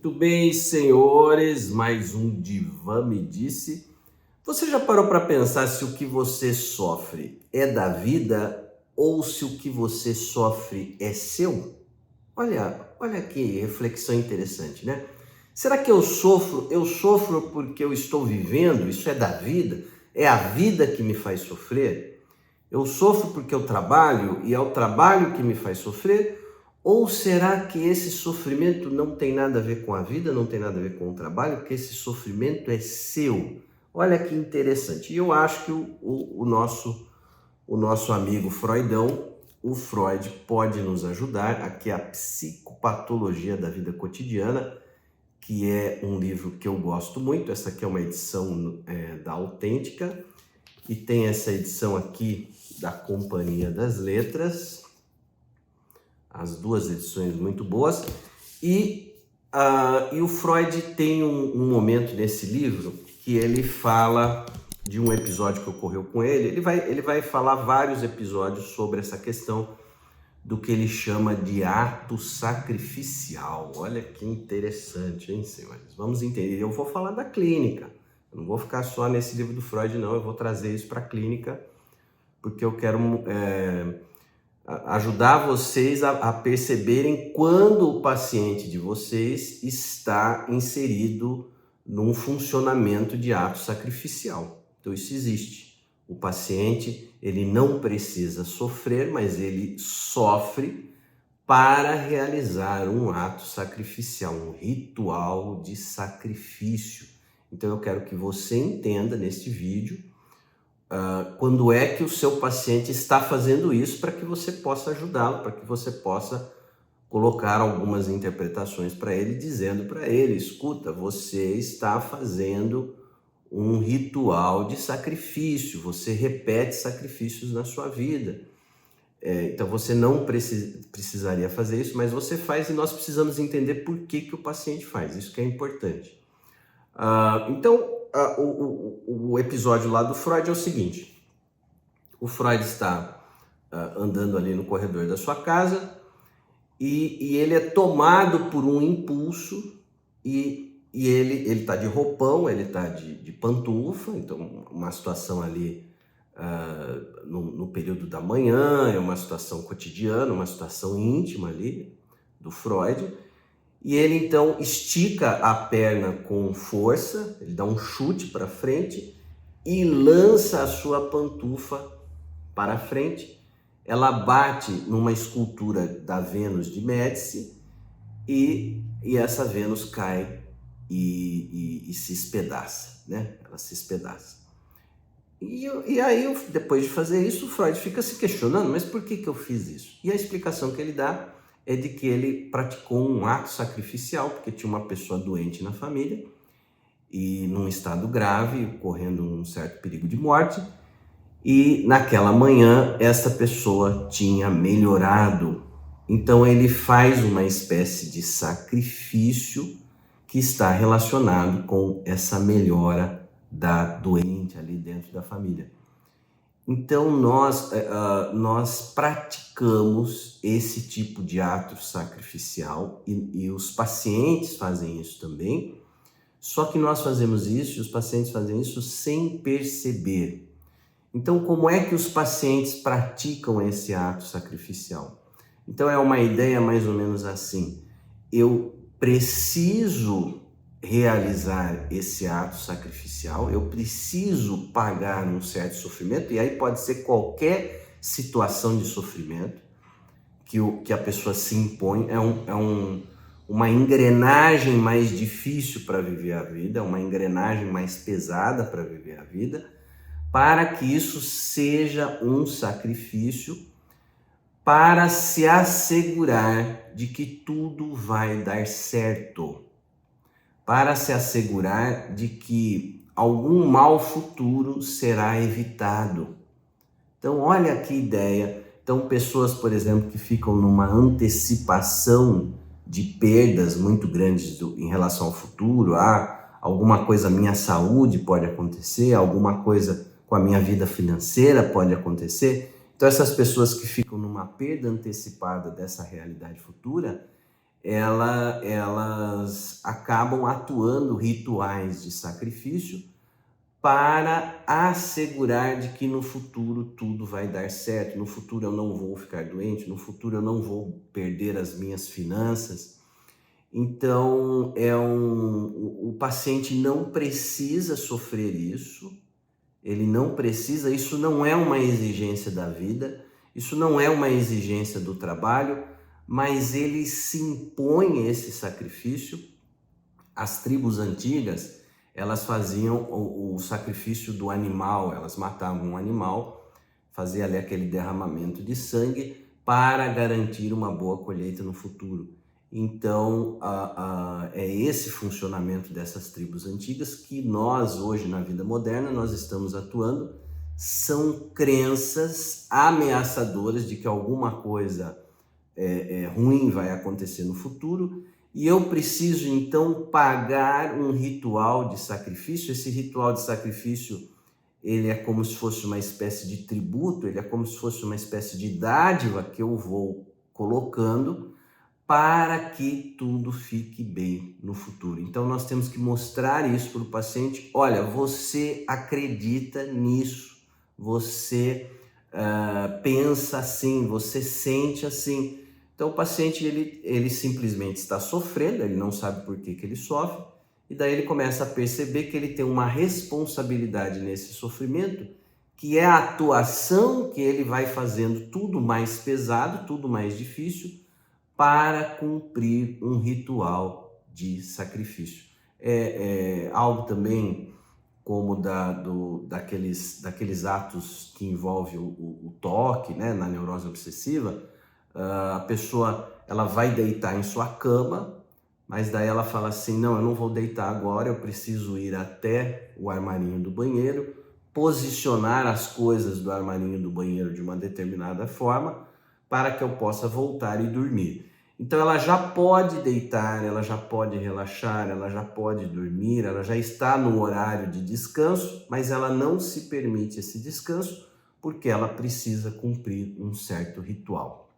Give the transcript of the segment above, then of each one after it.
Muito bem, senhores, mais um Divã Me Disse. Você já parou para pensar se o que você sofre é da vida ou se o que você sofre é seu? Olha que reflexão interessante, né? Será que eu sofro? Eu sofro porque eu estou vivendo? Isso é da vida? É a vida que me faz sofrer? Eu sofro porque eu trabalho e é o trabalho que me faz sofrer? Ou será que esse sofrimento não tem nada a ver com a vida, não tem nada a ver com o trabalho, que esse sofrimento é seu? Olha que interessante. E eu acho que o nosso amigo Freudão, o Freud, pode nos ajudar aqui a psicopatologia da vida cotidiana, que é um livro que eu gosto muito. Essa aqui é uma edição da Autêntica e tem essa edição aqui da Companhia das Letras. As duas edições muito boas. E o Freud tem um momento nesse livro que ele fala de um episódio que ocorreu com ele. Ele vai falar vários episódios sobre essa questão do que ele chama de ato sacrificial. Olha que interessante, hein, senhores? Vamos entender. Eu vou falar da clínica. Eu não vou ficar só nesse livro do Freud, não. Eu vou trazer isso para a clínica, porque eu quero ajudar vocês a perceberem quando o paciente de vocês está inserido num funcionamento de ato sacrificial. Então isso existe. O paciente, ele não precisa sofrer, mas ele sofre para realizar um ato sacrificial, um ritual de sacrifício. Então eu quero que você entenda neste vídeo quando é que o seu paciente está fazendo isso, para que você possa ajudá-lo, para que você possa colocar algumas interpretações para ele, dizendo para ele: escuta, você está fazendo um ritual de sacrifício, você repete sacrifícios na sua vida. Então você não precisaria fazer isso, mas você faz, e nós precisamos entender por que o paciente faz, isso que é importante. O episódio lá do Freud é o seguinte: o Freud está andando ali no corredor da sua casa e ele é tomado por um impulso e ele está de roupão, ele está de pantufa, então uma situação ali no período da manhã, é uma situação cotidiana, uma situação íntima ali do Freud. E ele então estica a perna com força, ele dá um chute para frente e lança a sua pantufa para frente. Ela bate numa escultura da Vênus de Médici e essa Vênus cai e se espedaça, né? Ela se espedaça. E aí, depois de fazer isso, o Freud fica se questionando: mas por que eu fiz isso? E a explicação que ele dá é de que ele praticou um ato sacrificial, porque tinha uma pessoa doente na família e num estado grave, correndo um certo perigo de morte, e naquela manhã essa pessoa tinha melhorado. Então ele faz uma espécie de sacrifício que está relacionado com essa melhora da doente ali dentro da família. Então nós praticamos esse tipo de ato sacrificial e os pacientes fazem isso também, só que nós fazemos isso e os pacientes fazem isso sem perceber. Então como é que os pacientes praticam esse ato sacrificial? Então é uma ideia mais ou menos assim: eu preciso realizar esse ato sacrificial, eu preciso pagar um certo sofrimento, e aí pode ser qualquer situação de sofrimento que a pessoa se impõe, uma engrenagem mais difícil para viver a vida, uma engrenagem mais pesada para viver a vida, para que isso seja um sacrifício para se assegurar de que tudo vai dar certo, para se assegurar de que algum mal futuro será evitado. Então, olha que ideia. Então, pessoas, por exemplo, que ficam numa antecipação de perdas muito grandes em relação ao futuro, alguma coisa, minha saúde pode acontecer, alguma coisa com a minha vida financeira pode acontecer. Então, essas pessoas que ficam numa perda antecipada dessa realidade futura, elas acabam atuando rituais de sacrifício para assegurar de que no futuro tudo vai dar certo, no futuro eu não vou ficar doente, no futuro eu não vou perder as minhas finanças. Então, o paciente não precisa sofrer isso, ele não precisa, isso não é uma exigência da vida, isso não é uma exigência do trabalho, mas ele se impõe esse sacrifício. As tribos antigas, elas faziam o sacrifício do animal, elas matavam um animal, fazia ali aquele derramamento de sangue para garantir uma boa colheita no futuro. Então, é esse funcionamento dessas tribos antigas que nós, hoje, na vida moderna, nós estamos atuando. São crenças ameaçadoras de que alguma coisa ruim vai acontecer no futuro e eu preciso, então, pagar um ritual de sacrifício. Esse ritual de sacrifício, ele é como se fosse uma espécie de tributo, ele é como se fosse uma espécie de dádiva que eu vou colocando para que tudo fique bem no futuro. Então, nós temos que mostrar isso para o paciente. Olha, você acredita nisso, você pensa assim, você sente assim. Então, o paciente, ele simplesmente está sofrendo, ele não sabe por que ele sofre, e daí ele começa a perceber que ele tem uma responsabilidade nesse sofrimento, que é a atuação que ele vai fazendo tudo mais pesado, tudo mais difícil, para cumprir um ritual de sacrifício. É algo também como daqueles atos que envolvem o toque, né, na neurose obsessiva. A pessoa, ela vai deitar em sua cama, mas daí ela fala assim, não, eu não vou deitar agora, eu preciso ir até o armarinho do banheiro, posicionar as coisas do armarinho do banheiro de uma determinada forma para que eu possa voltar e dormir. Então ela já pode deitar, ela já pode relaxar, ela já pode dormir, ela já está no horário de descanso, mas ela não se permite esse descanso porque ela precisa cumprir um certo ritual.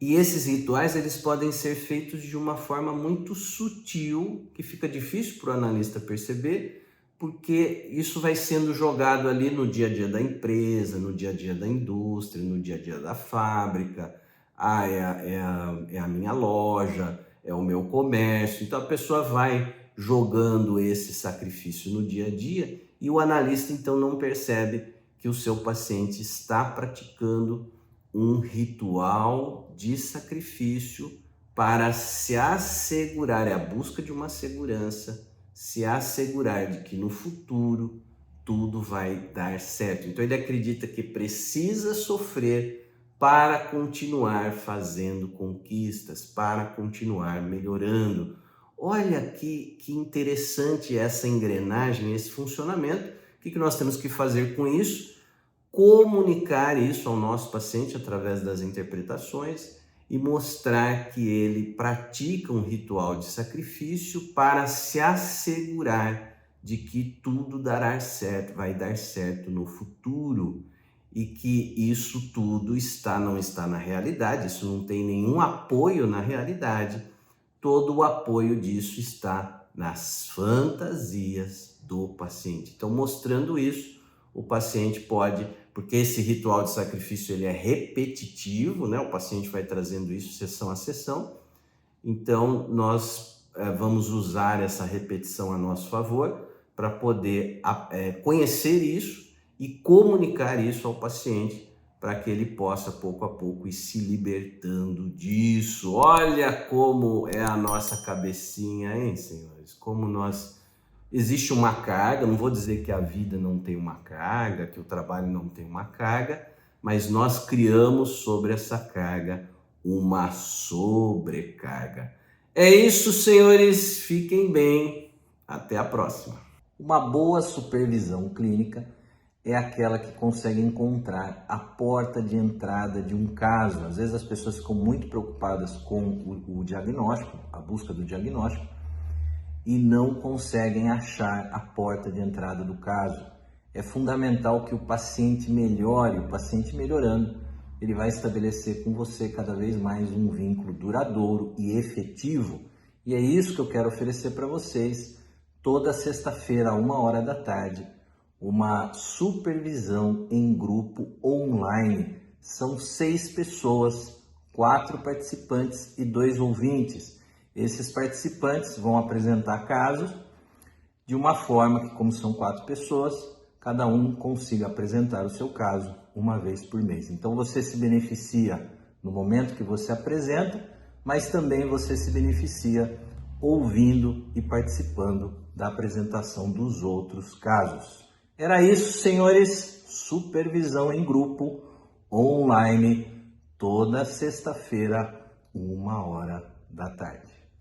E esses rituais, eles podem ser feitos de uma forma muito sutil, que fica difícil para o analista perceber, porque isso vai sendo jogado ali no dia a dia da empresa, no dia a dia da indústria, no dia a dia da fábrica. É a minha loja, é o meu comércio. Então a pessoa vai jogando esse sacrifício no dia a dia e o analista então não percebe que o seu paciente está praticando um ritual de sacrifício para se assegurar, é a busca de uma segurança, se assegurar de que no futuro tudo vai dar certo. Então ele acredita que precisa sofrer para continuar fazendo conquistas, para continuar melhorando. Olha que interessante essa engrenagem, esse funcionamento. O que nós temos que fazer com isso? Comunicar isso ao nosso paciente através das interpretações e mostrar que ele pratica um ritual de sacrifício para se assegurar de que tudo dará certo, vai dar certo no futuro e que isso tudo não está na realidade, isso não tem nenhum apoio na realidade, todo o apoio disso está nas fantasias do paciente. Então, mostrando isso, o paciente pode, porque esse ritual de sacrifício ele é repetitivo, né? O paciente vai trazendo isso sessão a sessão, então nós vamos usar essa repetição a nosso favor para poder conhecer isso e comunicar isso ao paciente para que ele possa pouco a pouco ir se libertando disso. Olha como é a nossa cabecinha, hein, senhores? Como existe uma carga, não vou dizer que a vida não tem uma carga, que o trabalho não tem uma carga, mas nós criamos sobre essa carga uma sobrecarga. É isso, senhores, fiquem bem, até a próxima. Uma boa supervisão clínica é aquela que consegue encontrar a porta de entrada de um caso. Às vezes as pessoas ficam muito preocupadas com o diagnóstico, a busca do diagnóstico, e não conseguem achar a porta de entrada do caso. É fundamental que o paciente melhore, o paciente melhorando, ele vai estabelecer com você cada vez mais um vínculo duradouro e efetivo, E é isso que eu quero oferecer para vocês toda sexta-feira, 13h, uma supervisão em grupo online. São 6 pessoas, 4 participantes e 2 ouvintes. Esses participantes vão apresentar casos de uma forma que, como são 4 pessoas, cada um consiga apresentar o seu caso uma vez por mês. Então você se beneficia no momento que você apresenta, mas também você se beneficia ouvindo e participando da apresentação dos outros casos. Era isso, senhores. Supervisão em grupo online toda sexta-feira, 13h.